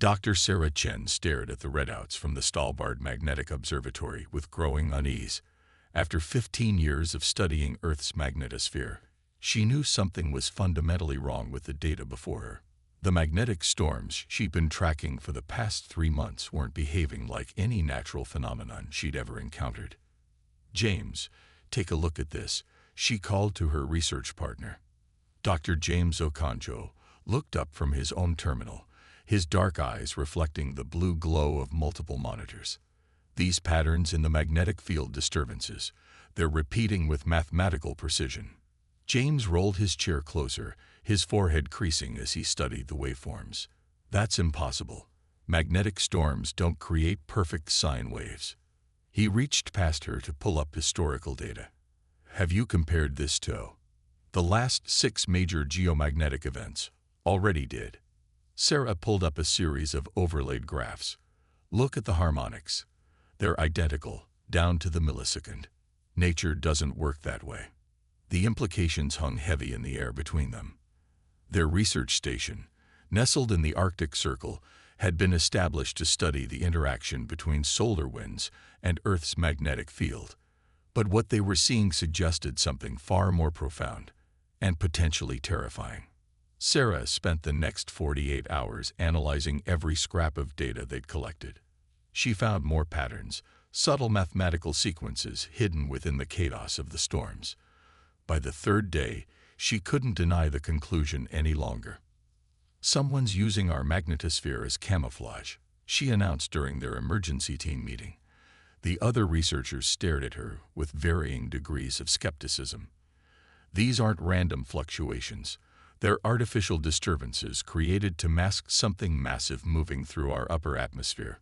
Dr. Sarah Chen stared at the readouts from the Svalbard Magnetic Observatory with growing unease. After 15 years of studying Earth's magnetosphere, she knew something was fundamentally wrong with the data before her. The magnetic storms she'd been tracking for the past 3 months weren't behaving like any natural phenomenon she'd ever encountered. "James, take a look at this," she called to her research partner. Dr. James Okonjo looked up from his own terminal, his dark eyes reflecting the blue glow of multiple monitors. "These patterns in the magnetic field disturbances, they're repeating with mathematical precision." James rolled his chair closer, his forehead creasing as he studied the waveforms. "That's impossible. Magnetic storms don't create perfect sine waves." He reached past her to pull up historical data. "Have you compared this to the last 6 major geomagnetic events?" "Already did." Sarah pulled up a series of overlaid graphs. "Look at the harmonics. They're identical, down to the millisecond. Nature doesn't work that way." The implications hung heavy in the air between them. Their research station, nestled in the Arctic Circle, had been established to study the interaction between solar winds and Earth's magnetic field. But what they were seeing suggested something far more profound and potentially terrifying. Sarah spent the next 48 hours analyzing every scrap of data they'd collected. She found more patterns, subtle mathematical sequences hidden within the chaos of the storms. By the 3rd day, she couldn't deny the conclusion any longer. "Someone's using our magnetosphere as camouflage," she announced during their emergency team meeting. The other researchers stared at her with varying degrees of skepticism. "These aren't random fluctuations. They're artificial disturbances created to mask something massive moving through our upper atmosphere."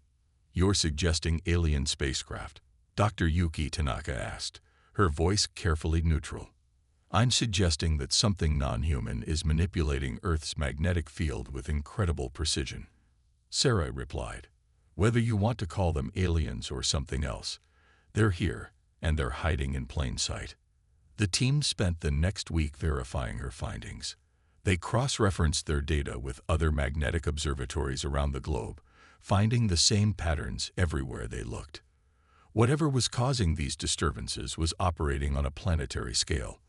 "You're suggesting alien spacecraft?" Dr. Yuki Tanaka asked, her voice carefully neutral. "I'm suggesting that something non-human is manipulating Earth's magnetic field with incredible precision," Sarah replied. "Whether you want to call them aliens or something else, they're here, and they're hiding in plain sight." The team spent the next week verifying her findings. They cross-referenced their data with other magnetic observatories around the globe, finding the same patterns everywhere they looked. Whatever was causing these disturbances was operating on a planetary scale.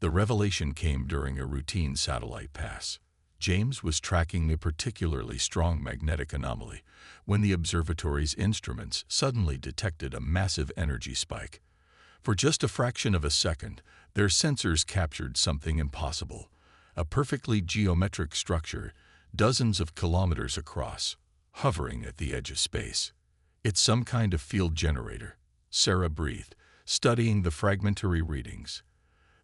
The revelation came during a routine satellite pass. James was tracking a particularly strong magnetic anomaly when the observatory's instruments suddenly detected a massive energy spike. For just a fraction of a second, their sensors captured something impossible, a perfectly geometric structure dozens of kilometers across, hovering at the edge of space. "It's some kind of field generator," Sarah breathed, studying the fragmentary readings.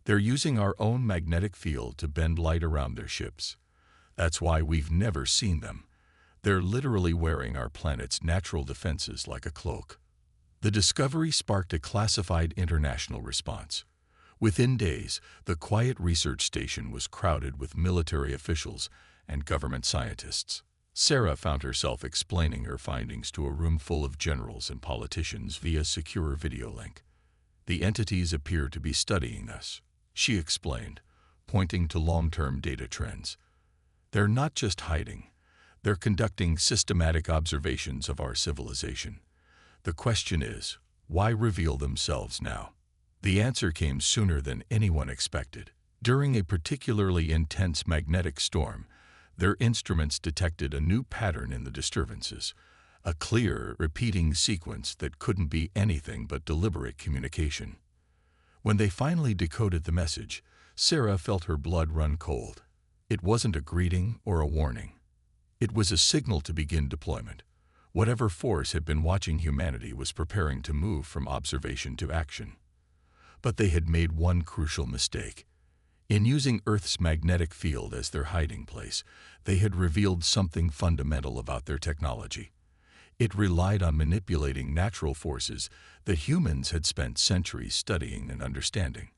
"They're using our own magnetic field to bend light around their ships. That's why we've never seen them. They're literally wearing our planet's natural defenses like a cloak." The discovery sparked a classified international response. Within days, the quiet research station was crowded with military officials and government scientists. Sarah found herself explaining her findings to a room full of generals and politicians via secure video link. "The entities appear to be studying us," she explained, pointing to long-term data trends. "They're not just hiding. They're conducting systematic observations of our civilization. The question is, why reveal themselves now?" The answer came sooner than anyone expected. During a particularly intense magnetic storm, their instruments detected a new pattern in the disturbances, a clear, repeating sequence that couldn't be anything but deliberate communication. When they finally decoded the message, Sarah felt her blood run cold. It wasn't a greeting or a warning. It was a signal to begin deployment. Whatever force had been watching humanity was preparing to move from observation to action. But they had made one crucial mistake. In using Earth's magnetic field as their hiding place, they had revealed something fundamental about their technology. It relied on manipulating natural forces that humans had spent centuries studying and understanding.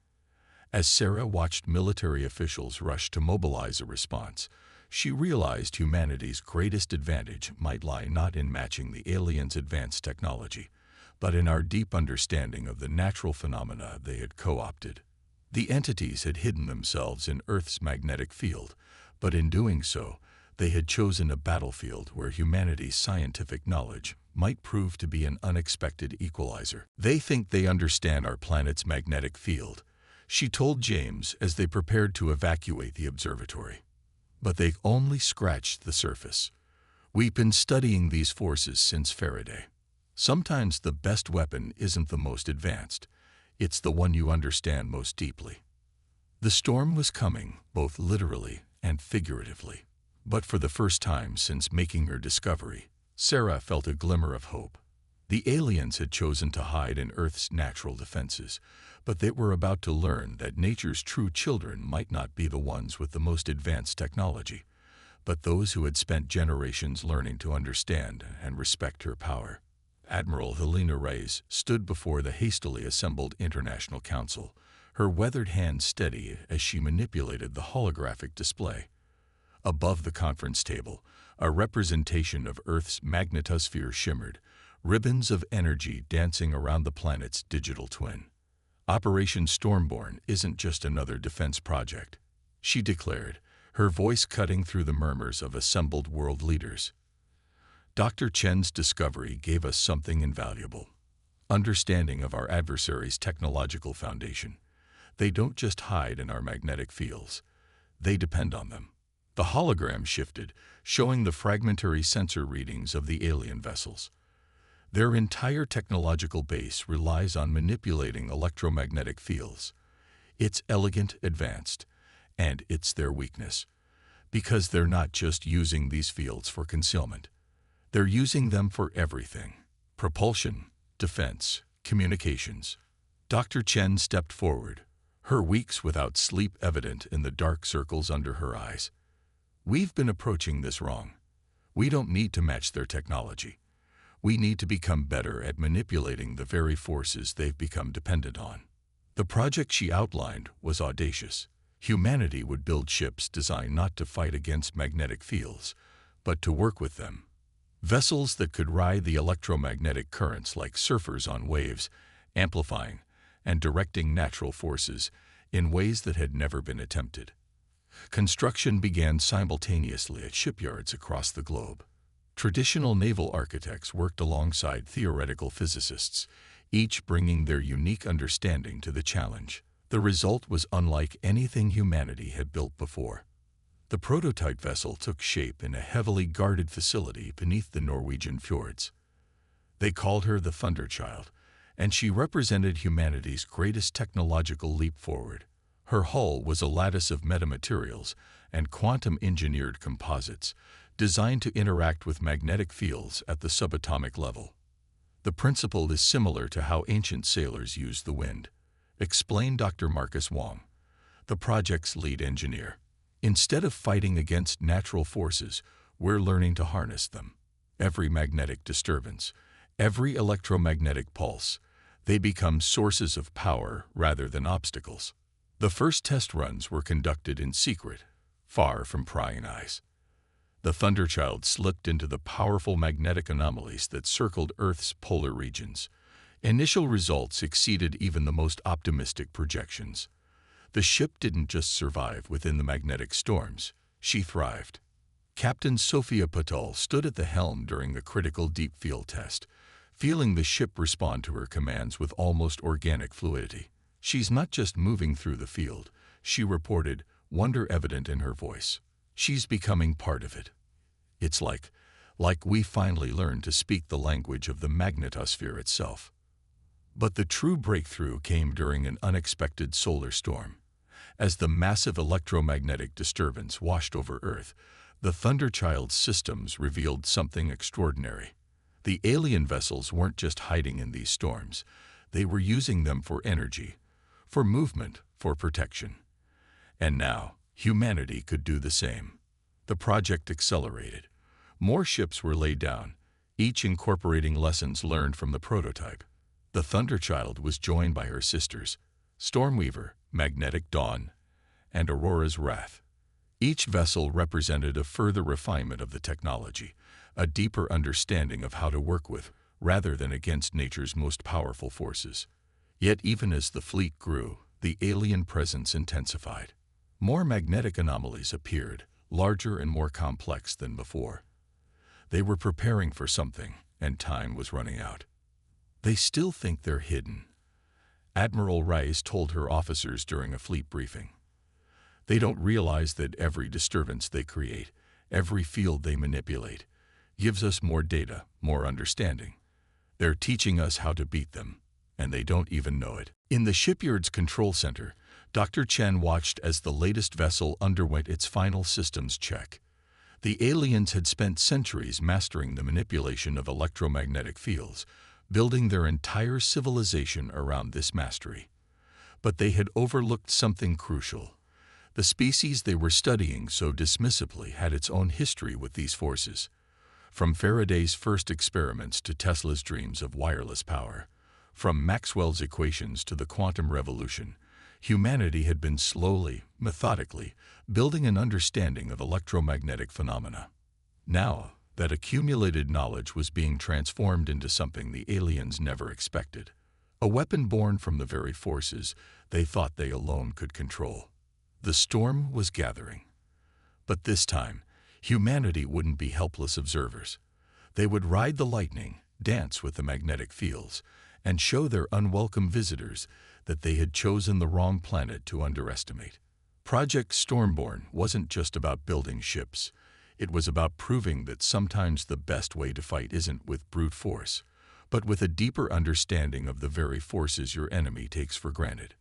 As Sarah watched military officials rush to mobilize a response, she realized humanity's greatest advantage might lie not in matching the aliens' advanced technology, but in our deep understanding of the natural phenomena they had co-opted. The entities had hidden themselves in Earth's magnetic field, but in doing so, They had chosen a battlefield where humanity's scientific knowledge might prove to be an unexpected equalizer. "They think they understand our planet's magnetic field," she told James as they prepared to evacuate the observatory. "But they've only scratched the surface. We've been studying these forces since Faraday. Sometimes the best weapon isn't the most advanced. It's the one you understand most deeply." The storm was coming, both literally and figuratively. But for the first time since making her discovery, Sarah felt a glimmer of hope. The aliens had chosen to hide in Earth's natural defenses, but they were about to learn that nature's true children might not be the ones with the most advanced technology, but those who had spent generations learning to understand and respect her power. Admiral Helena Reyes stood before the hastily assembled International Council, her weathered hands steady as she manipulated the holographic display. Above the conference table, a representation of Earth's magnetosphere shimmered, ribbons of energy dancing around the planet's digital twin. "Operation Stormborn isn't just another defense project," she declared, her voice cutting through the murmurs of assembled world leaders. "Dr. Chen's discovery gave us something invaluable: understanding of our adversaries' technological foundation. They don't just hide in our magnetic fields. They depend on them." The hologram shifted, showing the fragmentary sensor readings of the alien vessels. Their entire technological base relies on manipulating electromagnetic fields. It's elegant, advanced, and it's their weakness. Because they're not just using these fields for concealment. They're using them for everything: propulsion, defense, communications. Dr. Chen stepped forward, her weeks without sleep evident in the dark circles under her eyes. "We've been approaching this wrong. We don't need to match their technology. We need to become better at manipulating the very forces they've become dependent on." The project she outlined was audacious. Humanity would build ships designed not to fight against magnetic fields, but to work with them. Vessels that could ride the electromagnetic currents like surfers on waves, amplifying and directing natural forces in ways that had never been attempted. Construction began simultaneously at shipyards across the globe. Traditional naval architects worked alongside theoretical physicists, each bringing their unique understanding to the challenge. The result was unlike anything humanity had built before. The prototype vessel took shape in a heavily guarded facility beneath the Norwegian fjords. They called her the Thunderchild, and she represented humanity's greatest technological leap forward. Her hull was a lattice of metamaterials and quantum-engineered composites designed to interact with magnetic fields at the subatomic level. "The principle is similar to how ancient sailors used the wind," explained Dr. Marcus Wong, the project's lead engineer. "Instead of fighting against natural forces, we're learning to harness them. Every magnetic disturbance, every electromagnetic pulse, they become sources of power rather than obstacles." The first test runs were conducted in secret, far from prying eyes. The Thunderchild slipped into the powerful magnetic anomalies that circled Earth's polar regions. Initial results exceeded even the most optimistic projections. The ship didn't just survive within the magnetic storms, she thrived. Captain Sophia Patel stood at the helm during the critical deep field test, feeling the ship respond to her commands with almost organic fluidity. "She's not just moving through the field," she reported, wonder evident in her voice. "She's becoming part of it. It's like we finally learned to speak the language of the magnetosphere itself." But the true breakthrough came during an unexpected solar storm. As the massive electromagnetic disturbance washed over Earth, the Thunderchild's systems revealed something extraordinary. The alien vessels weren't just hiding in these storms. They were using them for energy, for movement, for protection. And now, humanity could do the same. The project accelerated. More ships were laid down, each incorporating lessons learned from the prototype. The Thunderchild was joined by her sisters, Stormweaver, Magnetic Dawn, and Aurora's Wrath. Each vessel represented a further refinement of the technology, a deeper understanding of how to work with, rather than against nature's most powerful forces. Yet even as the fleet grew, the alien presence intensified. More magnetic anomalies appeared, larger and more complex than before. They were preparing for something, and time was running out. They still think they're hidden, Admiral Rice told her officers during a fleet briefing. They don't realize that every disturbance they create, every field they manipulate, gives us more data, more understanding. They're teaching us how to beat them, and they don't even know it. In the shipyard's control center, Dr. Chen watched as the latest vessel underwent its final systems check. The aliens had spent centuries mastering the manipulation of electromagnetic fields, building their entire civilization around this mastery. But they had overlooked something crucial. The species they were studying so dismissively had its own history with these forces. From Faraday's first experiments to Tesla's dreams of wireless power, from Maxwell's equations to the quantum revolution, humanity had been slowly, methodically, building an understanding of electromagnetic phenomena. Now, that accumulated knowledge was being transformed into something the aliens never expected. A weapon born from the very forces they thought they alone could control. The storm was gathering. But this time, humanity wouldn't be helpless observers. They would ride the lightning, dance with the magnetic fields, and show their unwelcome visitors that they had chosen the wrong planet to underestimate. Project Stormborn wasn't just about building ships. It was about proving that sometimes the best way to fight isn't with brute force, but with a deeper understanding of the very forces your enemy takes for granted.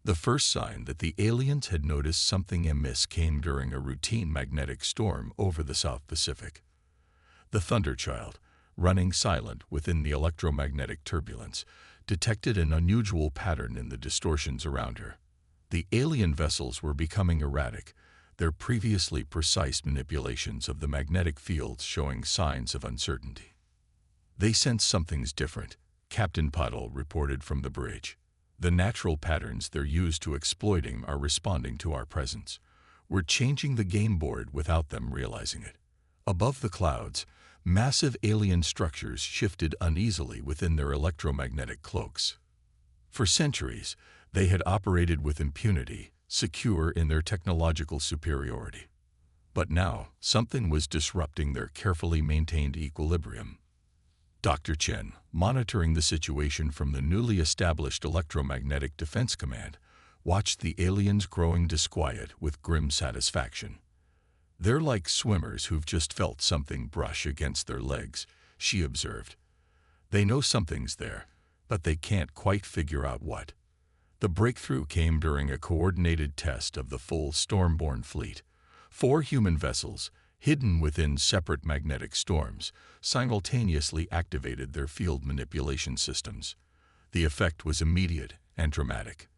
The first sign that the aliens had noticed something amiss came during a routine magnetic storm over the South Pacific. The Thunderchild, running silent within the electromagnetic turbulence, detected an unusual pattern in the distortions around her. The alien vessels were becoming erratic, their previously precise manipulations of the magnetic fields showing signs of uncertainty. They sense something's different, Captain Puddle reported from the bridge. The natural patterns they're used to exploiting are responding to our presence. We're changing the game board without them realizing it. Above the clouds, massive alien structures shifted uneasily within their electromagnetic cloaks. For centuries, they had operated with impunity, secure in their technological superiority. But now, something was disrupting their carefully maintained equilibrium. Dr. Chen, monitoring the situation from the newly established Electromagnetic Defense Command, watched the aliens' growing disquiet with grim satisfaction. "They're like swimmers who've just felt something brush against their legs," she observed. "They know something's there, but they can't quite figure out what." The breakthrough came during a coordinated test of the full Stormborn fleet. 4 human vessels, hidden within separate magnetic storms, simultaneously activated their field manipulation systems. The effect was immediate and dramatic.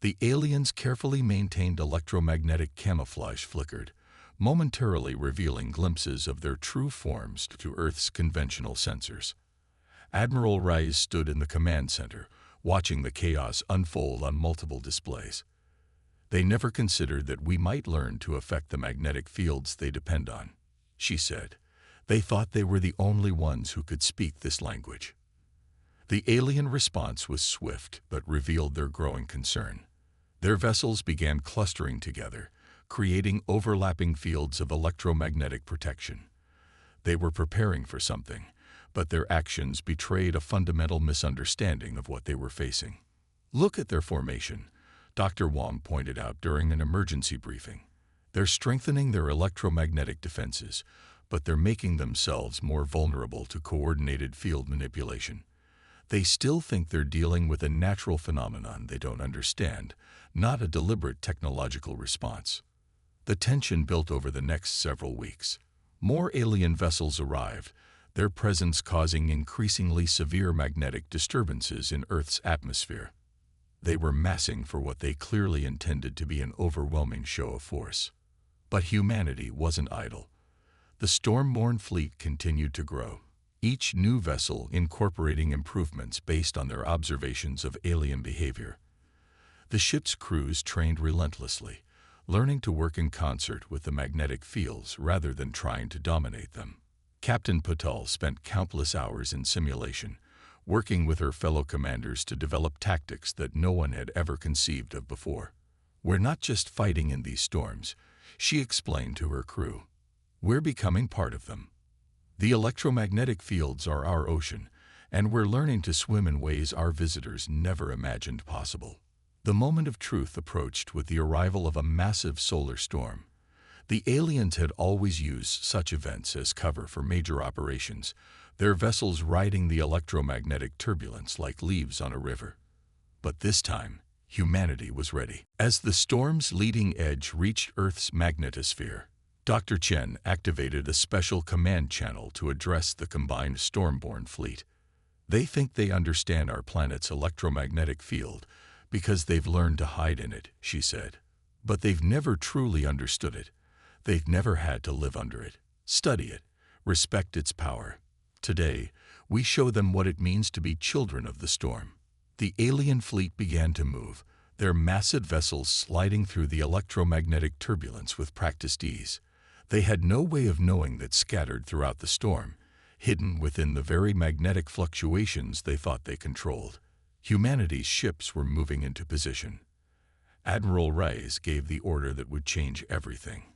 The aliens' carefully maintained electromagnetic camouflage flickered, momentarily revealing glimpses of their true forms to Earth's conventional sensors. Admiral Rice stood in the command center, watching the chaos unfold on multiple displays. "They never considered that we might learn to affect the magnetic fields they depend on," she said. "They thought they were the only ones who could speak this language." The alien response was swift but revealed their growing concern. Their vessels began clustering together, creating overlapping fields of electromagnetic protection. They were preparing for something, but their actions betrayed a fundamental misunderstanding of what they were facing. "Look at their formation," Dr. Wong pointed out during an emergency briefing. "They're strengthening their electromagnetic defenses, but they're making themselves more vulnerable to coordinated field manipulation. They still think they're dealing with a natural phenomenon they don't understand, not a deliberate technological response." The tension built over the next several weeks. More alien vessels arrived, their presence causing increasingly severe magnetic disturbances in Earth's atmosphere. They were massing for what they clearly intended to be an overwhelming show of force. But humanity wasn't idle. The Stormborn fleet continued to grow, each new vessel incorporating improvements based on their observations of alien behavior. The ship's crews trained relentlessly, learning to work in concert with the magnetic fields rather than trying to dominate them. Captain Patel spent countless hours in simulation, working with her fellow commanders to develop tactics that no one had ever conceived of before. "We're not just fighting in these storms," She explained to her crew, "We're becoming part of them. The electromagnetic fields are our ocean, and we're learning to swim in ways our visitors never imagined possible." The moment of truth approached with the arrival of a massive solar storm. The aliens had always used such events as cover for major operations, their vessels riding the electromagnetic turbulence like leaves on a river. But this time, humanity was ready. As the storm's leading edge reached Earth's magnetosphere, Dr. Chen activated a special command channel to address the combined storm-born fleet. "They think they understand our planet's electromagnetic field because they've learned to hide in it," she said. "But they've never truly understood it. They've never had to live under it, study it, respect its power. Today, we show them what it means to be children of the storm." The alien fleet began to move, their massive vessels sliding through the electromagnetic turbulence with practiced ease. They had no way of knowing that scattered throughout the storm, hidden within the very magnetic fluctuations they thought they controlled, humanity's ships were moving into position. Admiral Reyes gave the order that would change everything.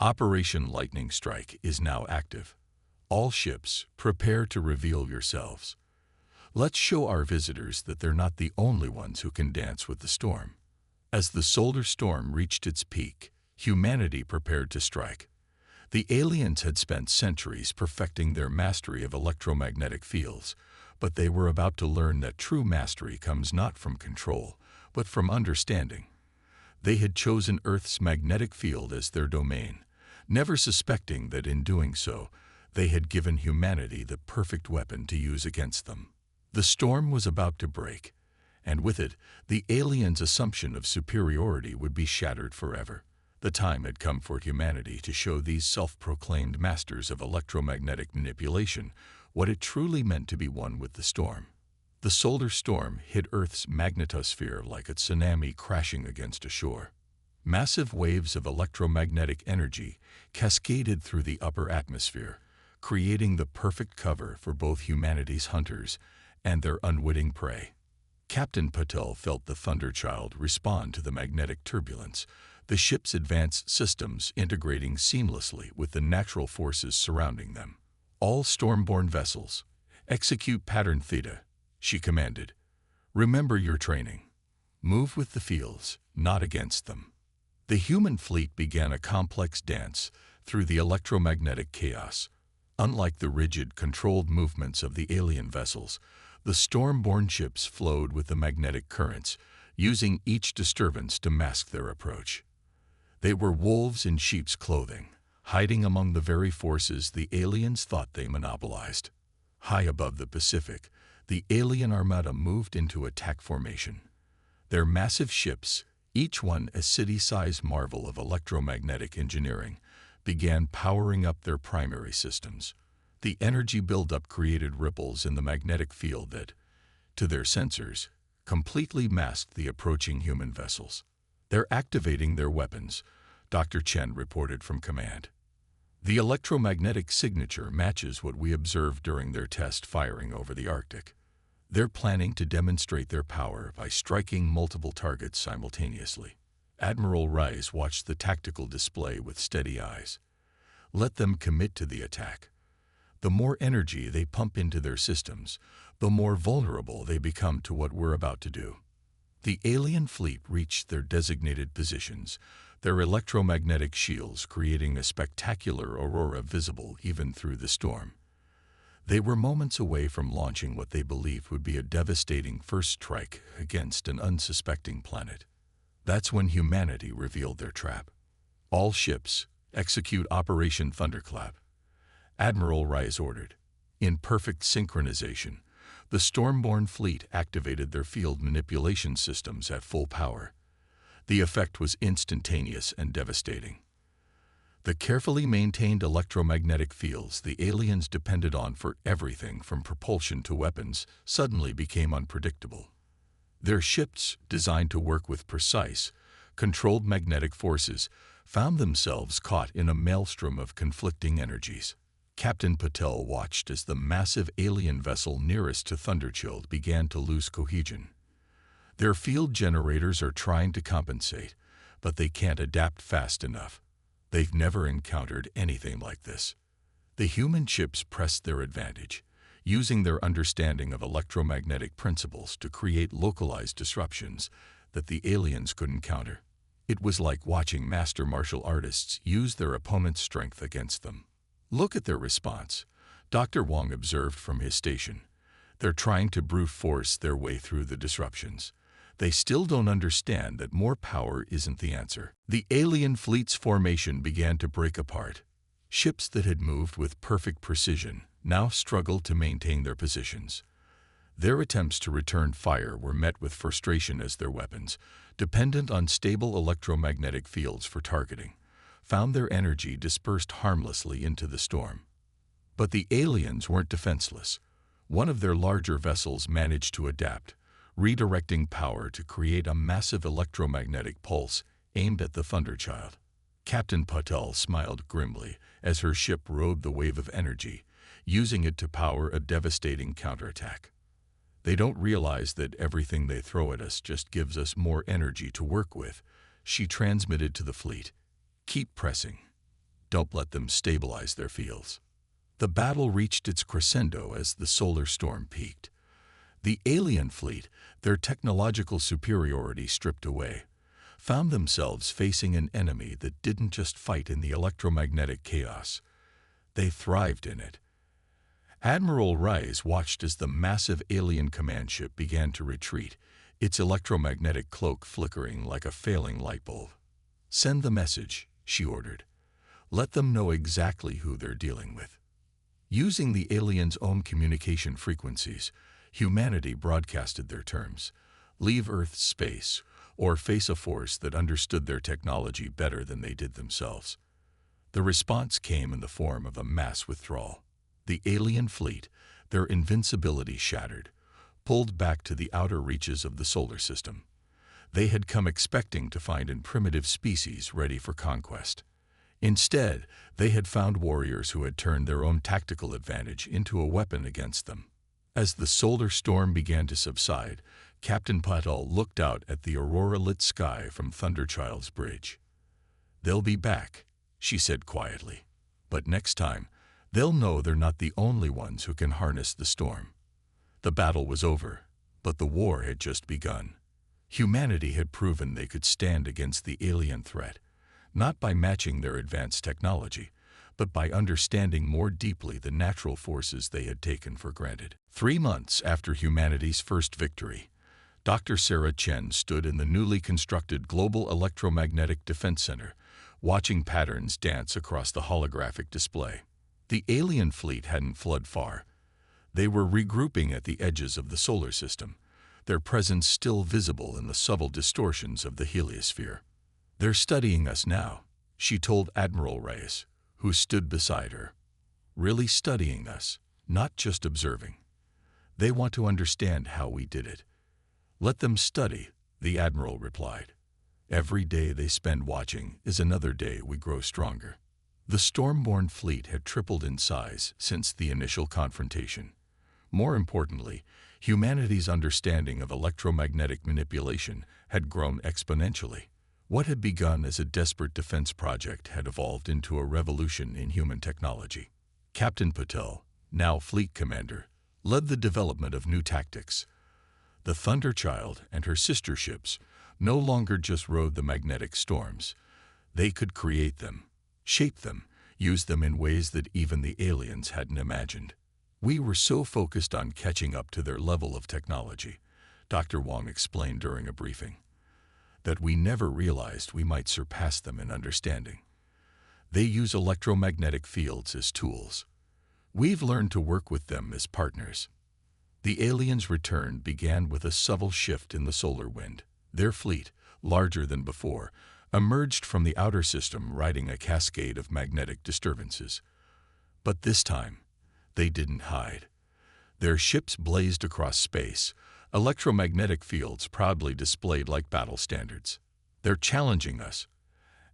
Operation Lightning Strike is now active. All ships, prepare to reveal yourselves. Let's show our visitors that they're not the only ones who can dance with the storm. As the solar storm reached its peak, humanity prepared to strike. The aliens had spent centuries perfecting their mastery of electromagnetic fields, but they were about to learn that true mastery comes not from control, but from understanding. They had chosen Earth's magnetic field as their domain, never suspecting that in doing so, they had given humanity the perfect weapon to use against them. The storm was about to break, and with it, the aliens' assumption of superiority would be shattered forever. The time had come for humanity to show these self-proclaimed masters of electromagnetic manipulation what it truly meant to be one with the storm. The solar storm hit Earth's magnetosphere like a tsunami crashing against a shore. Massive waves of electromagnetic energy cascaded through the upper atmosphere, creating the perfect cover for both humanity's hunters and their unwitting prey. Captain Patel felt the Thunderchild respond to the magnetic turbulence, the ship's advanced systems integrating seamlessly with the natural forces surrounding them. "All storm-born vessels, execute pattern theta," she commanded. "Remember your training. Move with the fields, not against them." The human fleet began a complex dance through the electromagnetic chaos. Unlike the rigid, controlled movements of the alien vessels, the storm-born ships flowed with the magnetic currents, using each disturbance to mask their approach. They were wolves in sheep's clothing, hiding among the very forces the aliens thought they monopolized. High above the Pacific, the alien armada moved into attack formation. Their massive ships, each one a city-sized marvel of electromagnetic engineering, began powering up their primary systems. The energy buildup created ripples in the magnetic field that, to their sensors, completely masked the approaching human vessels. "They're activating their weapons," Dr. Chen reported from command. "The electromagnetic signature matches what we observed during their test firing over the Arctic. They're planning to demonstrate their power by striking multiple targets simultaneously." Admiral Reyes watched the tactical display with steady eyes. "Let them commit to the attack. The more energy they pump into their systems, the more vulnerable they become to what we're about to do." The alien fleet reached their designated positions, their electromagnetic shields creating a spectacular aurora visible even through the storm. They were moments away from launching what they believed would be a devastating first strike against an unsuspecting planet. That's when humanity revealed their trap. "All ships, execute Operation Thunderclap," Admiral Reyes ordered. In perfect synchronization, the storm-born fleet activated their field manipulation systems at full power. The effect was instantaneous and devastating. The carefully maintained electromagnetic fields the aliens depended on for everything from propulsion to weapons suddenly became unpredictable. Their ships, designed to work with precise, controlled magnetic forces, found themselves caught in a maelstrom of conflicting energies. Captain Patel watched as the massive alien vessel nearest to Thunderchild began to lose cohesion. Their field generators are trying to compensate, but they can't adapt fast enough. They've never encountered anything like this. The human ships pressed their advantage, using their understanding of electromagnetic principles to create localized disruptions that the aliens couldn't counter. It was like watching master martial artists use their opponent's strength against them. Look at their response, Dr. Wong observed from his station. They're trying to brute force their way through the disruptions. They still don't understand that more power isn't the answer. The alien fleet's formation began to break apart. Ships that had moved with perfect precision now struggled to maintain their positions. Their attempts to return fire were met with frustration as their weapons, dependent on stable electromagnetic fields for targeting, found their energy dispersed harmlessly into the storm. But the aliens weren't defenseless. One of their larger vessels managed to adapt, redirecting power to create a massive electromagnetic pulse aimed at the Thunderchild. Captain Patel smiled grimly as her ship rode the wave of energy, using it to power a devastating counterattack. They don't realize that everything they throw at us just gives us more energy to work with, she transmitted to the fleet. Keep pressing. Don't let them stabilize their fields. The battle reached its crescendo as the solar storm peaked. The alien fleet, their technological superiority stripped away, found themselves facing an enemy that didn't just fight in the electromagnetic chaos. They thrived in it. Admiral Reyes watched as the massive alien command ship began to retreat, its electromagnetic cloak flickering like a failing light bulb. Send the message, she ordered. Let them know exactly who they're dealing with. Using the aliens' own communication frequencies, humanity broadcasted their terms: leave Earth's space, or face a force that understood their technology better than they did themselves. The response came in the form of a mass withdrawal. The alien fleet, their invincibility shattered, pulled back to the outer reaches of the solar system. They had come expecting to find a primitive species ready for conquest. Instead, they had found warriors who had turned their own tactical advantage into a weapon against them. As the solar storm began to subside, Captain Patel looked out at the aurora-lit sky from Thunderchild's bridge. They'll be back, she said quietly. But next time, they'll know they're not the only ones who can harness the storm. The battle was over, but the war had just begun. Humanity had proven they could stand against the alien threat, not by matching their advanced technology, but by understanding more deeply the natural forces they had taken for granted. 3 months after humanity's first victory, Dr. Sarah Chen stood in the newly constructed Global Electromagnetic Defense Center, watching patterns dance across the holographic display. The alien fleet hadn't fled far. They were regrouping at the edges of the solar system, their presence still visible in the subtle distortions of the heliosphere. They're studying us now, she told Admiral Reyes, who stood beside her. Really studying us, not just observing. They want to understand how we did it. Let them study, the Admiral replied. Every day they spend watching is another day we grow stronger. The storm-born fleet had tripled in size since the initial confrontation. More importantly, humanity's understanding of electromagnetic manipulation had grown exponentially. What had begun as a desperate defense project had evolved into a revolution in human technology. Captain Patel, now fleet commander, led the development of new tactics. The Thunderchild and her sister ships no longer just rode the magnetic storms. They could create them, shape them, use them in ways that even the aliens hadn't imagined. We were so focused on catching up to their level of technology, Dr. Wong explained during a briefing, that we never realized we might surpass them in understanding. They use electromagnetic fields as tools. We've learned to work with them as partners. The aliens' return began with a subtle shift in the solar wind. Their fleet, larger than before, emerged from the outer system riding a cascade of magnetic disturbances. But this time, they didn't hide. Their ships blazed across space, electromagnetic fields proudly displayed like battle standards. They're challenging us,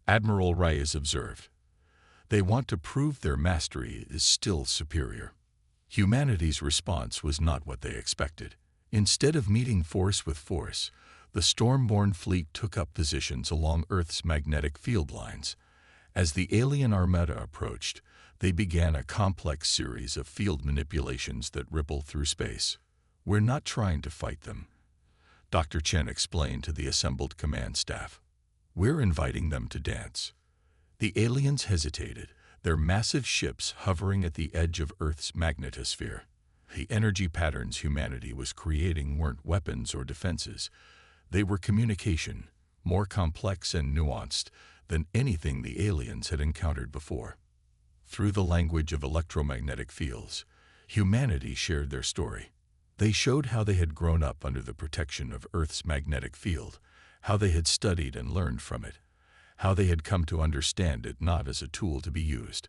Admiral Reyes observed. They want to prove their mastery is still superior. Humanity's response was not what they expected. Instead of meeting force with force, the storm-born fleet took up positions along Earth's magnetic field lines. As the alien armada approached, they began a complex series of field manipulations that ripple through space. "We're not trying to fight them," Dr. Chen explained to the assembled command staff. "We're inviting them to dance." The aliens hesitated, their massive ships hovering at the edge of Earth's magnetosphere. The energy patterns humanity was creating weren't weapons or defenses. They were communication, more complex and nuanced than anything the aliens had encountered before. Through the language of electromagnetic fields, humanity shared their story. They showed how they had grown up under the protection of Earth's magnetic field, how they had studied and learned from it, how they had come to understand it not as a tool to be used,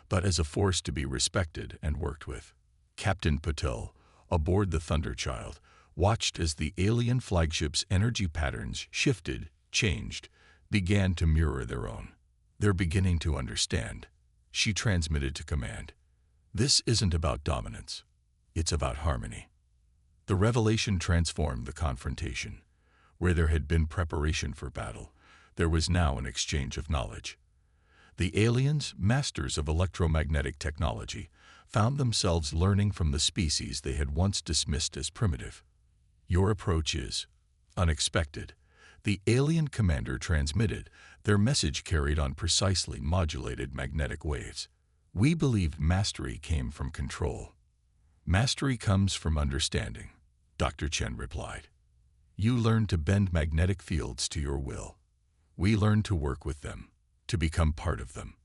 but as a force to be respected and worked with. Captain Patel, aboard the Thunderchild, watched as the alien flagship's energy patterns shifted, changed, began to mirror their own. "They're beginning to understand," she transmitted to command. "This isn't about dominance. It's about harmony." The revelation transformed the confrontation. Where there had been preparation for battle, there was now an exchange of knowledge. The aliens, masters of electromagnetic technology, found themselves learning from the species they had once dismissed as primitive. "Your approach is unexpected," the alien commander transmitted, their message carried on precisely modulated magnetic waves. "We believed mastery came from control." "Mastery comes from understanding," Dr. Chen replied. "You learn to bend magnetic fields to your will. We learn to work with them, to become part of them.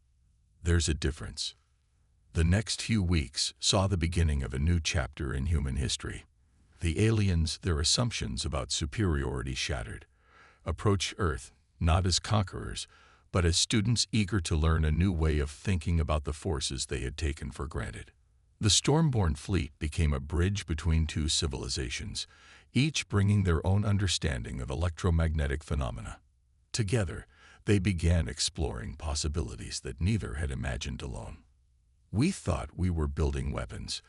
There's a difference." The next few weeks saw the beginning of a new chapter in human history. The aliens, their assumptions about superiority shattered, approached Earth not as conquerors, but as students eager to learn a new way of thinking about the forces they had taken for granted. The Stormborn fleet became a bridge between two civilizations, each bringing their own understanding of electromagnetic phenomena. Together, they began exploring possibilities that neither had imagined alone. "We thought we were building weapons,"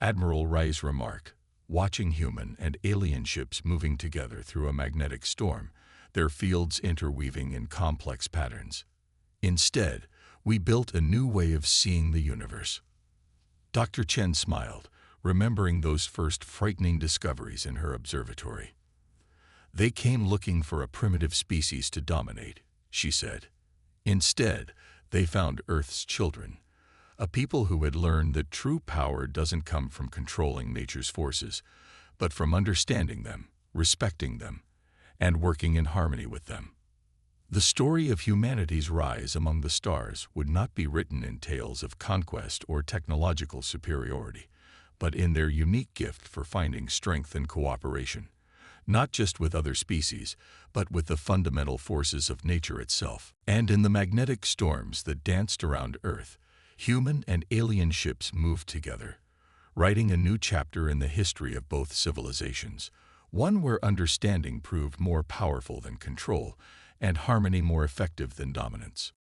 Admiral Rice remarked, watching human and alien ships moving together through a magnetic storm, their fields interweaving in complex patterns. "Instead, we built a new way of seeing the universe." Dr. Chen smiled, remembering those first frightening discoveries in her observatory. "They came looking for a primitive species to dominate," she said. "Instead, they found Earth's children, a people who had learned that true power doesn't come from controlling nature's forces, but from understanding them, respecting them, and working in harmony with them." The story of humanity's rise among the stars would not be written in tales of conquest or technological superiority, but in their unique gift for finding strength and cooperation, not just with other species, but with the fundamental forces of nature itself. And in the magnetic storms that danced around Earth, human and alien ships moved together, writing a new chapter in the history of both civilizations, one where understanding proved more powerful than control and harmony more effective than dominance.